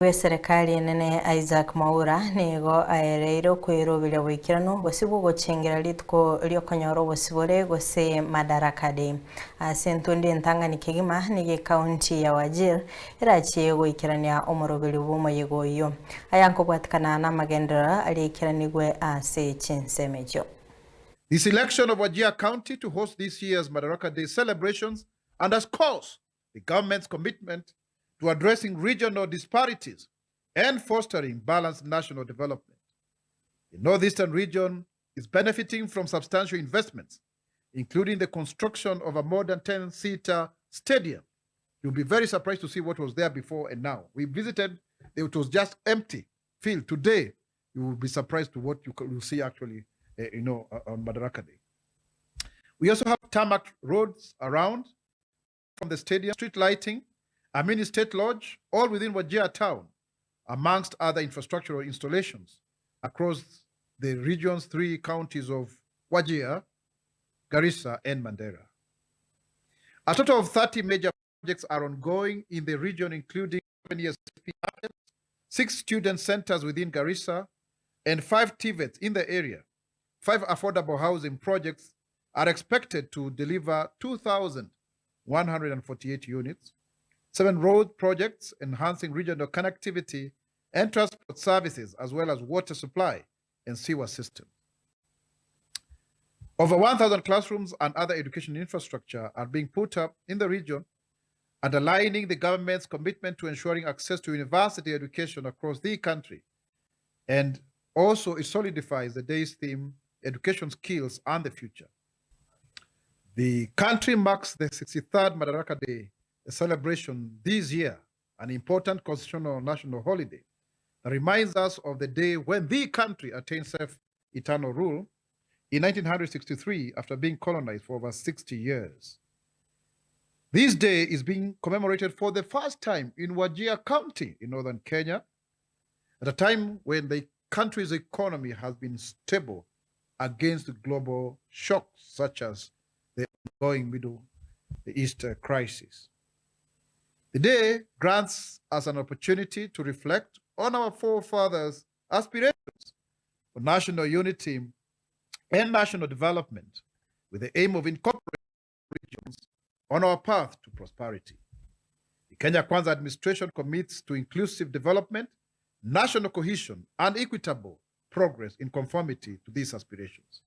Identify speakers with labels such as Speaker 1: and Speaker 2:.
Speaker 1: we serikali nene Isaac Mwaura nigo aereiro kwirubira wikirano gosibu gochengera litko lyokonyora obosibore gose Madaraka Day ase ENTANG'ANI kigima nige county ya Wajir irachiye goikirania omorobiri bw'Omoyega oyo ayanko bwatikana na magendera alikiranigwe ase chinsemejo.
Speaker 2: The selection of Wajir County to host this year's Madaraka Day celebrations underscores the government's commitment to addressing regional disparities and fostering balanced national development. The northeastern region is benefiting from substantial investments, including the construction of a modern 10-seater stadium. You'll be very surprised to see what was there before and now. We visited, it was just empty field. Today, you will be surprised to what you will see actually, on Madaraka Day. We also have tarmac roads around from the stadium, street lighting, a mini state lodge, all within Wajir town, amongst other infrastructural installations across the region's 3 counties of Wajir, Garissa, and Mandera. A total of 30 major projects are ongoing in the region, including 7 years, 6 student centers within Garissa, and 5 TVETs in the area. 5 affordable housing projects are expected to deliver 2,148 units. 7 road projects enhancing regional connectivity and transport services, as well as water supply and sewer systems. Over 1,000 classrooms and other education infrastructure are being put up in the region, underlining the government's commitment to ensuring access to university education across the country. And also it solidifies the day's theme, education skills and the future. The country marks the 63rd Madaraka Day, a celebration this year, an important constitutional national holiday that reminds us of the day when the country attained self-eternal rule in 1963 after being colonized for over 60 years. This day is being commemorated for the first time in Wajir County in northern Kenya, at a time when the country's economy has been stable against global shocks such as the ongoing Middle East crisis. The day grants us an opportunity to reflect on our forefathers' aspirations for national unity and national development with the aim of incorporating regions on our path to prosperity. The Kenya Kwanza administration commits to inclusive development, national cohesion, and equitable progress in conformity to these aspirations.